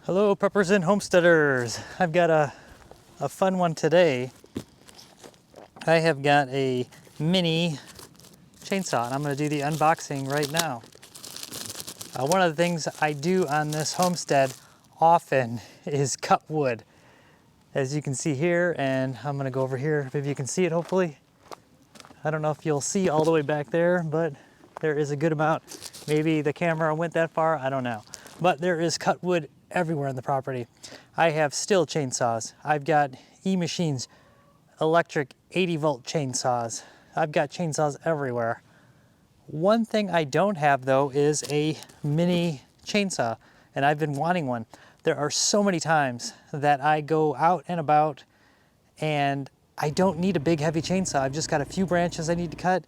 Hello preppers and homesteaders. I've got a fun one today. I have got a mini chainsaw and I'm going to do the unboxing right now. One of the things I do on this homestead often is cut wood. As you can see here, and I'm going to go over here, maybe you can see it hopefully. I don't know if you'll see all the way back there, but there is a good amount. Maybe the camera went that far, I don't know. But there is cut wood everywhere on the property. I have Stihl chainsaws. I've got E-Machines electric 80-volt chainsaws. I've got chainsaws everywhere. One thing I don't have though is a mini chainsaw, and I've been wanting one. There are so many times that I go out and about and I don't need a big heavy chainsaw. I've just got a few branches I need to cut.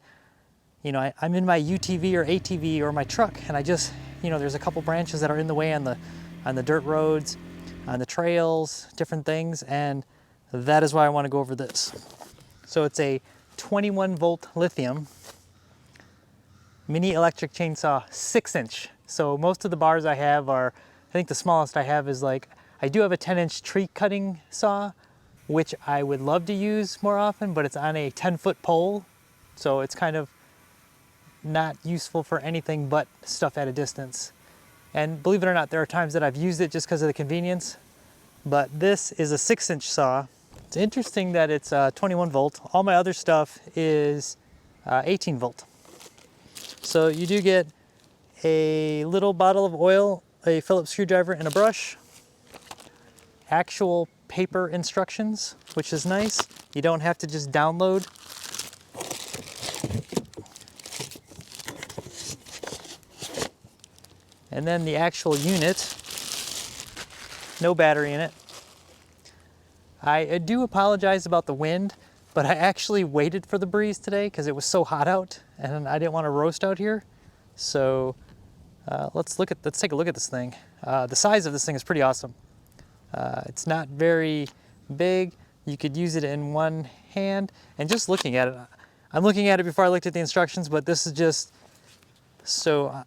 You know, I'm in my UTV or ATV or my truck, and I just, you know, there's a couple branches that are in the way on the dirt roads, on the trails, different things, and that is why I want to go over this. So it's a 21-volt lithium mini electric chainsaw, 6-inch. So most of the bars I have are, I think the smallest I have is like, I do have a 10-inch tree cutting saw, which I would love to use more often, but it's on a 10-foot pole, so it's kind of not useful for anything but stuff at a distance. And believe it or not, there are times that I've used it just because of the convenience, but this is a 6-inch saw. It's interesting that it's 21 volt. All my other stuff is 18 volt. So you do get a little bottle of oil, a Phillips screwdriver, and a brush. Actual paper instructions, which is nice. You don't have to just download. And then the actual unit, no battery in it. I do apologize about the wind, but I actually waited for the breeze today because it was so hot out and I didn't want to roast out here. So let's take a look at this thing. The size of this thing is pretty awesome. It's not very big. You could use it in one hand, and just looking at it, I'm looking at it before I looked at the instructions, but this is just, so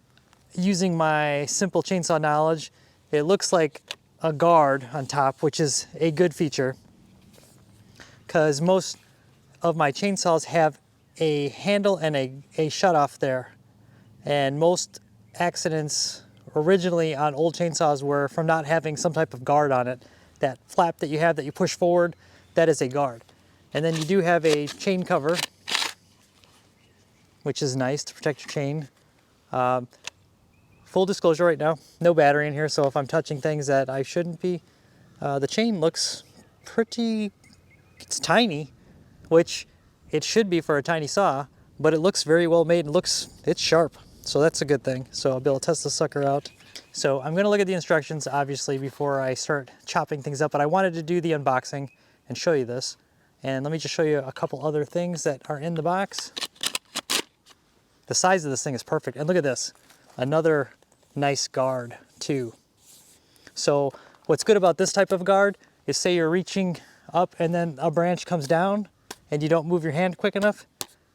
using my simple chainsaw knowledge, it looks like a guard on top, which is a good feature because most of my chainsaws have a handle and a shutoff there. And most accidents originally on old chainsaws were from not having some type of guard on it. That flap that you have that you push forward, that is a guard. And then you do have a chain cover, which is nice to protect your chain. Full disclosure right now, no battery in here, so if I'm touching things that I shouldn't be, the chain looks pretty, it's tiny, which it should be for a tiny saw, but it looks very well made and it's sharp. So that's a good thing. So I'll be able to test the sucker out. So I'm gonna look at the instructions obviously before I start chopping things up, but I wanted to do the unboxing and show you this. And let me just show you a couple other things that are in the box. The size of this thing is perfect. And look at this, another nice guard too. So what's good about this type of guard is, say you're reaching up and then a branch comes down and you don't move your hand quick enough,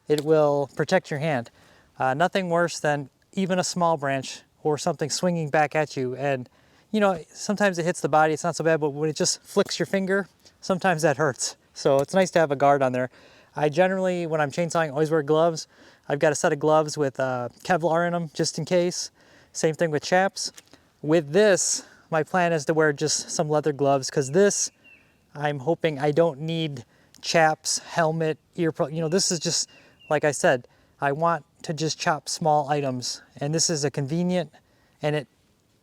it will protect your hand. Nothing worse than even a small branch or something swinging back at you, and you know, sometimes it hits the body, it's not so bad, but when it just flicks your finger, sometimes that hurts. So it's nice to have a guard on there. I generally, when I'm chainsawing, always wear gloves. I've got a set of gloves with Kevlar in them just in case. Same thing with chaps. With this, my plan is to wear just some leather gloves, because this, I'm hoping I don't need chaps, helmet, you know, this is just, like I said, I want to just chop small items, and this is a convenient, and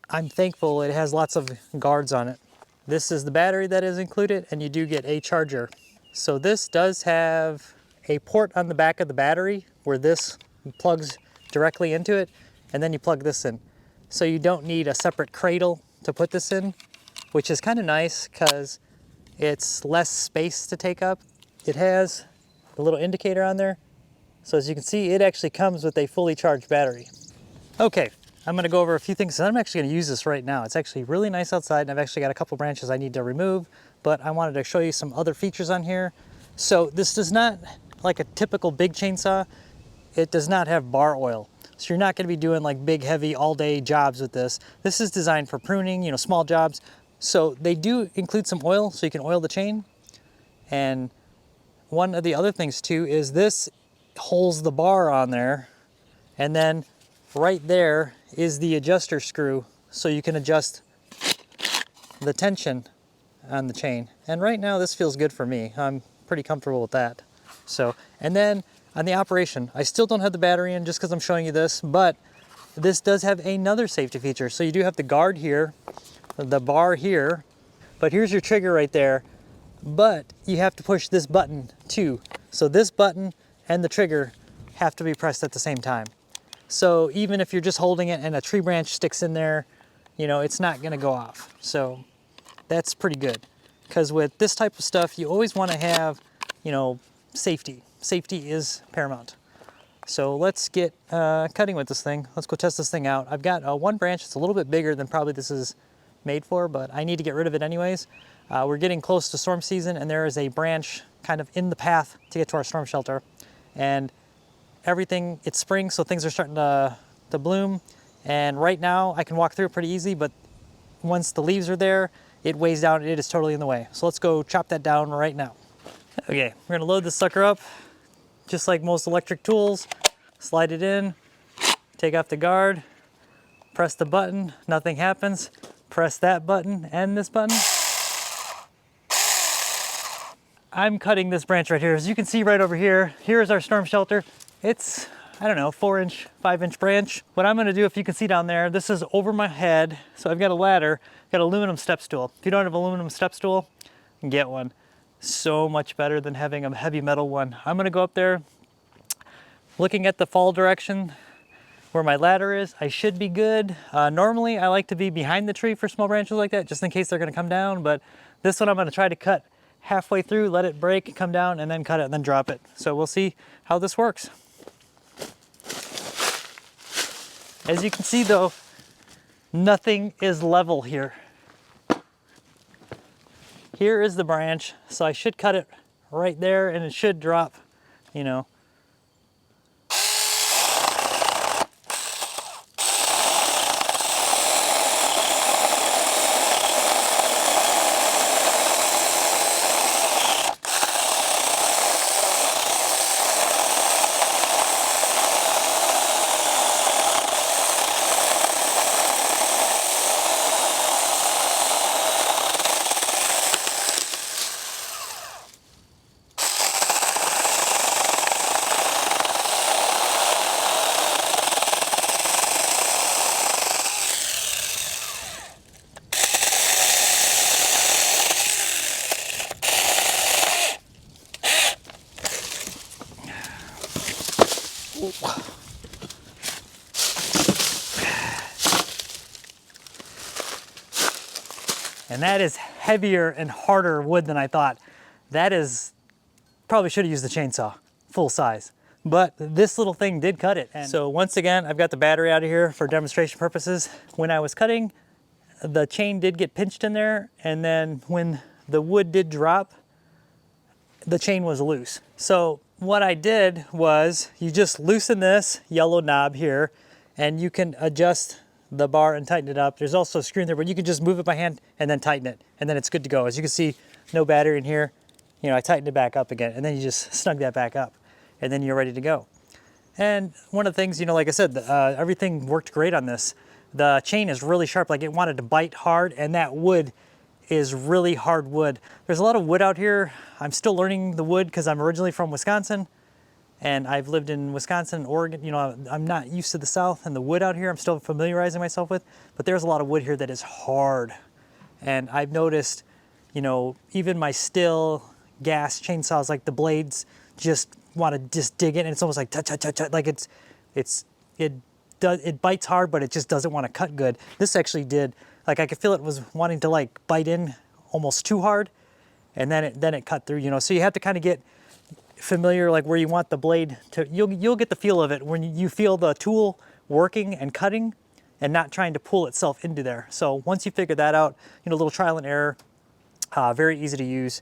I'm thankful it has lots of guards on it. This is the battery that is included, and you do get a charger. So this does have a port on the back of the battery where this plugs directly into it, and then you plug this in. So you don't need a separate cradle to put this in, which is kind of nice because it's less space to take up. It has a little indicator on there. So as you can see, it actually comes with a fully charged battery. Okay, I'm gonna go over a few things, and I'm actually gonna use this right now. It's actually really nice outside, and I've actually got a couple branches I need to remove, but I wanted to show you some other features on here. So this does not, like a typical big chainsaw, it does not have bar oil. So you're not going to be doing like big, heavy, all-day jobs with this. This is designed for pruning, you know, small jobs. So they do include some oil, so you can oil the chain. And one of the other things too is this holds the bar on there, and then right there is the adjuster screw, so you can adjust the tension on the chain. And right now this feels good for me. I'm pretty comfortable with that. So, and then on the operation, I still don't have the battery in just because I'm showing you this, but this does have another safety feature. So you do have the guard here, the bar here, but here's your trigger right there. But you have to push this button too. So this button and the trigger have to be pressed at the same time. So even if you're just holding it and a tree branch sticks in there, you know, it's not gonna go off. So that's pretty good. Because with this type of stuff, you always wanna have, you know, safety. Safety is paramount. So let's get cutting with this thing. Let's go test this thing out. I've got one branch that's a little bit bigger than probably this is made for, but I need to get rid of it anyways. We're getting close to storm season, and there is a branch kind of in the path to get to our storm shelter. And everything, it's spring, so things are starting to bloom. And right now I can walk through it pretty easy, but once the leaves are there, it weighs down, it is totally in the way. So let's go chop that down right now. Okay, we're gonna load this sucker up, just like most electric tools. Slide it in, take off the guard, press the button, nothing happens. Press that button and this button. I'm cutting this branch right here. As you can see right over here, here is our storm shelter. It's, I don't know, 4-inch, 5-inch branch. What I'm gonna do, if you can see down there, this is over my head. So I've got a ladder, got an aluminum step stool. If you don't have an aluminum step stool, get one. So much better than having a heavy metal one. I'm gonna go up there, looking at the fall direction, where my ladder is, I should be good. Normally I like to be behind the tree for small branches like that, just in case they're gonna come down, but this one I'm gonna try to cut halfway through, let it break, come down, and then cut it, and then drop it. So we'll see how this works. As you can see though, nothing is level here. Here is the branch, so I should cut it right there, and it should drop, you know. And that is heavier and harder wood than I thought. That is, probably should have used the chainsaw, full size. But this little thing did cut it. And so once again, I've got the battery out of here for demonstration purposes. When I was cutting, the chain did get pinched in there, and then when the wood did drop, the chain was loose. So what I did was, you just loosen this yellow knob here, and you can adjust the bar and tighten it up. There's also a screw in there, but you can just move it by hand and then tighten it, and then it's good to go. As you can see, no battery in here. You know, I tightened it back up again, and then you just snug that back up, and then you're ready to go. And one of the things, you know, like I said, everything worked great on this. The chain is really sharp, like it wanted to bite hard, and that wood is really hard wood. There's a lot of wood out here. I'm still learning the wood because I'm originally from Wisconsin, and I've lived in Wisconsin and Oregon. You know, I'm not used to the South, and the wood out here I'm still familiarizing myself with, but there's a lot of wood here that is hard. And I've noticed, you know, even my still gas chainsaws, like the blades just want to just dig in, and it's almost like tut, tut, tut, tut, like it bites hard, but it just doesn't want to cut good. This actually did, like I could feel it was wanting to like bite in almost too hard, and then it cut through, you know. So you have to kind of get familiar, like where you want the blade to, you'll get the feel of it when you feel the tool working and cutting and not trying to pull itself into there. So once you figure that out, you know, a little trial and error, very easy to use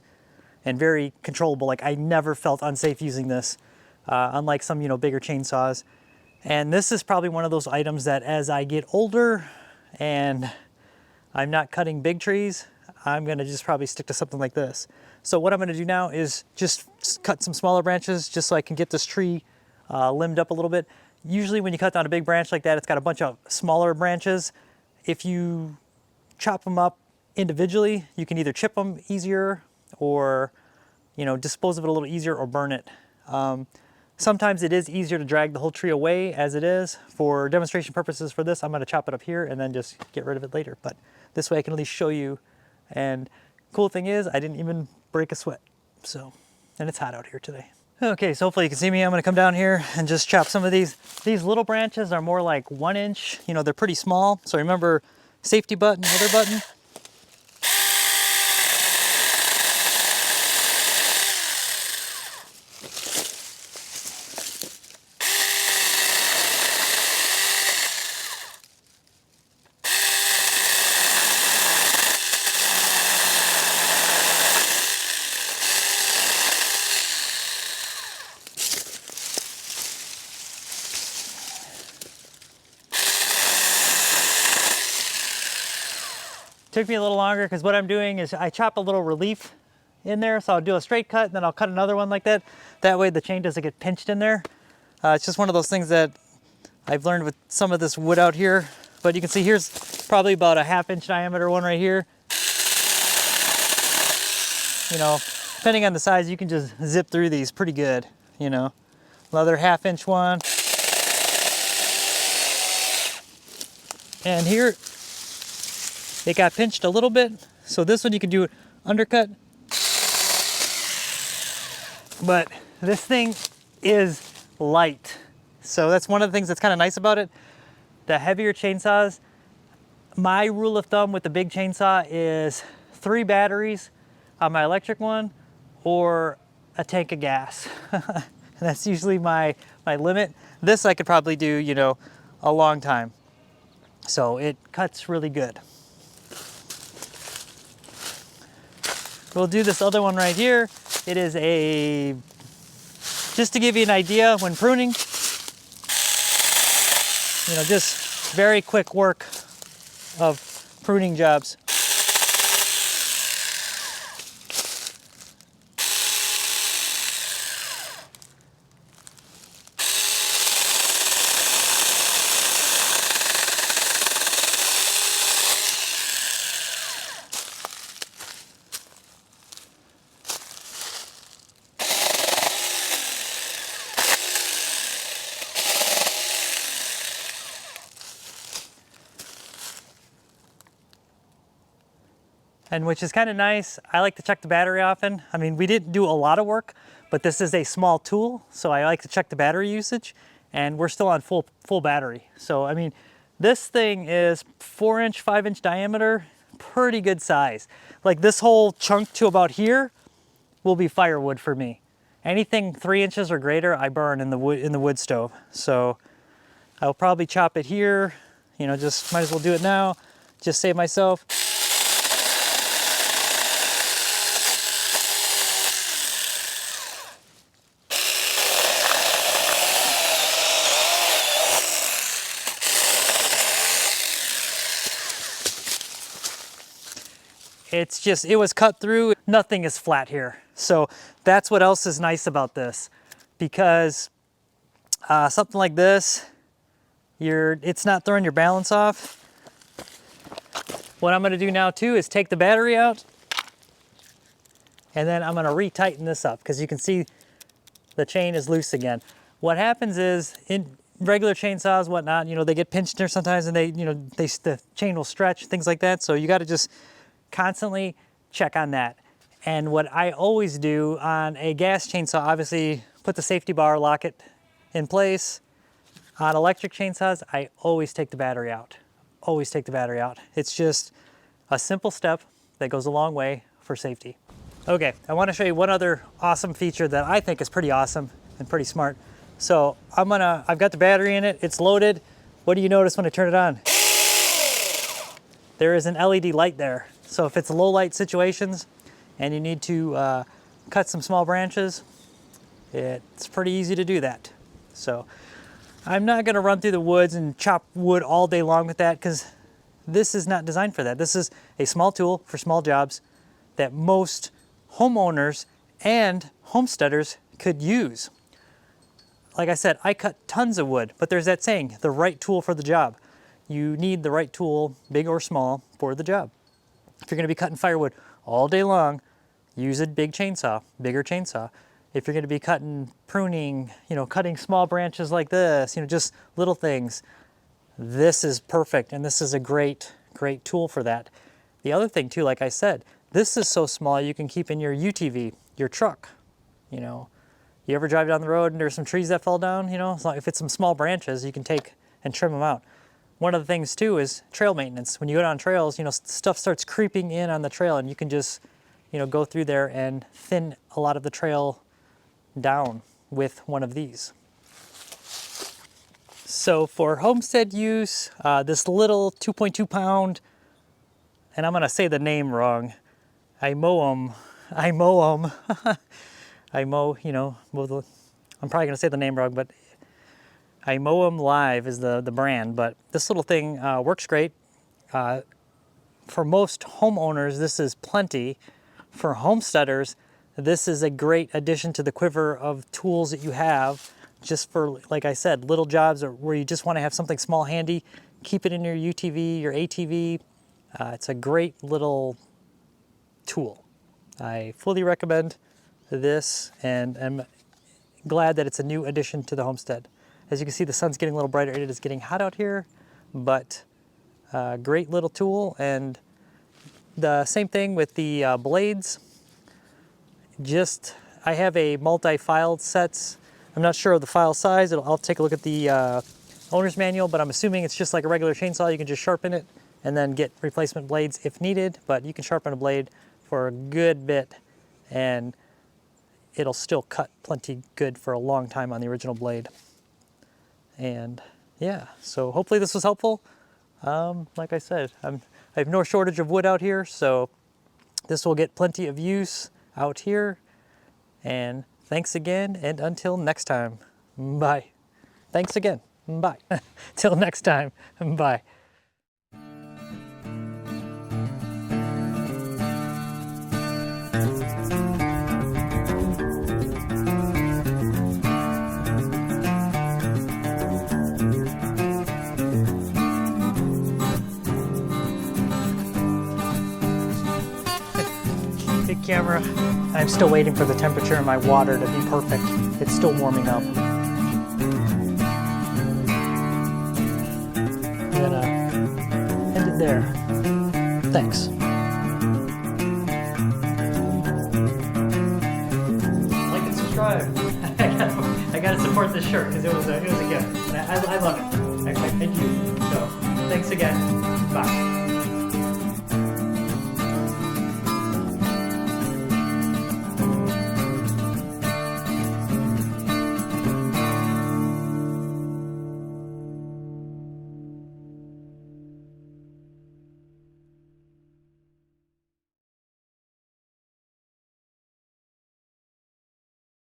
and very controllable. Like I never felt unsafe using this, unlike some, you know, bigger chainsaws. And this is probably one of those items that as I get older and I'm not cutting big trees, I'm gonna just probably stick to something like this. So what I'm gonna do now is just cut some smaller branches just so I can get this tree limbed up a little bit. Usually when you cut down a big branch like that, it's got a bunch of smaller branches. If you chop them up individually, you can either chip them easier or, you know, dispose of it a little easier or burn it. Sometimes it is easier to drag the whole tree away as it is. For demonstration purposes for this, I'm gonna chop it up here and then just get rid of it later. But this way I can at least show you. And cool thing is I didn't even break a sweat. So, and it's hot out here today. Okay, so hopefully you can see me. I'm gonna come down here and just chop some of these. These little branches are more like 1 inch. You know, they're pretty small. So remember, safety button, other button. Took me a little longer because what I'm doing is I chop a little relief in there. So I'll do a straight cut and then I'll cut another one like that. That way the chain doesn't get pinched in there. It's just one of those things that I've learned with some of this wood out here. But you can see here's probably about a 1/2 inch diameter one right here. You know, depending on the size, you can just zip through these pretty good, you know. Another 1/2 inch one. And here, it got pinched a little bit. So this one you can do it undercut. But this thing is light. So that's one of the things that's kind of nice about it. The heavier chainsaws, my rule of thumb with the big chainsaw is 3 batteries on my electric one or a tank of gas. That's usually my limit. This I could probably do, you know, a long time. So it cuts really good. We'll do this other one right here. It is a, just to give you an idea, when pruning, you know, just very quick work of pruning jobs. And which is kind of nice. I like to check the battery often. I mean, we didn't do a lot of work, but this is a small tool, so I like to check the battery usage, and we're still on full battery. So, I mean, this thing is 4 inch, 5 inch diameter, pretty good size. Like this whole chunk to about here will be firewood for me. Anything 3 inches or greater, I burn in the wood stove. So I'll probably chop it here. You know, just might as well do it now. Just save myself. It's just, it was cut through. Nothing is flat here. So that's what else is nice about this, because something like this, it's not throwing your balance off. What I'm gonna do now too is take the battery out, and then I'm gonna retighten this up because you can see the chain is loose again. What happens is in regular chainsaws, whatnot, you know, they get pinched there sometimes and the chain will stretch, things like that. So you gotta just constantly check on that. And what I always do on a gas chainsaw, obviously put the safety bar, lock it in place. On electric chainsaws, I always take the battery out. Always take the battery out. It's just a simple step that goes a long way for safety. Okay, I want to show you one other awesome feature that I think is pretty awesome and pretty smart. So I've got the battery in it, it's loaded. What do you notice when I turn it on? There is an LED light there. So if it's low light situations and you need to cut some small branches, it's pretty easy to do that. So I'm not gonna run through the woods and chop wood all day long with that because this is not designed for that. This is a small tool for small jobs that most homeowners and homesteaders could use. Like I said, I cut tons of wood, but there's that saying, the right tool for the job. You need the right tool, big or small, for the job. If you're gonna be cutting firewood all day long, use a big chainsaw, bigger chainsaw. If you're gonna be cutting, pruning, cutting small branches like this, just little things, this is perfect, and this is a great, great tool for that. The other thing too, like I said, this is so small you can keep in your UTV, your truck. You ever drive down the road and there's some trees that fall down, if it's some small branches, you can take and trim them out. One of the things too is trail maintenance. When you go down trails, stuff starts creeping in on the trail, and you can just, go through there and thin a lot of the trail down with one of these. So for homestead use, this little 2.2 pound, and I'm gonna say the name wrong, IMOUMLIVE, I'm probably gonna say the name wrong, but IMOUMLIVE is the brand, but this little thing works great. For most homeowners, this is plenty. For homesteaders, this is a great addition to the quiver of tools that you have, just for, like I said, little jobs or where you just want to have something small handy. Keep it in your UTV, your ATV. It's a great little tool. I fully recommend this, and I'm glad that it's a new addition to the homestead. As you can see, the sun's getting a little brighter. It is getting hot out here, but great little tool. And the same thing with the blades. I have a multi-file sets. I'm not sure of the file size. I'll take a look at the owner's manual, but I'm assuming it's just like a regular chainsaw. You can just sharpen it and then get replacement blades if needed, but you can sharpen a blade for a good bit and it'll still cut plenty good for a long time on the original blade. And yeah, so hopefully this was helpful. Like I said, I have no shortage of wood out here, so this will get plenty of use out here. And thanks again, and until next time, bye. Thanks again, bye. Till next time, bye. Big camera. I'm still waiting for the temperature in my water to be perfect. It's still warming up. I'm gonna end it there. Thanks. Like and subscribe. I gotta support this shirt because it was a gift. I love it. Thank you. So thanks again. Bye.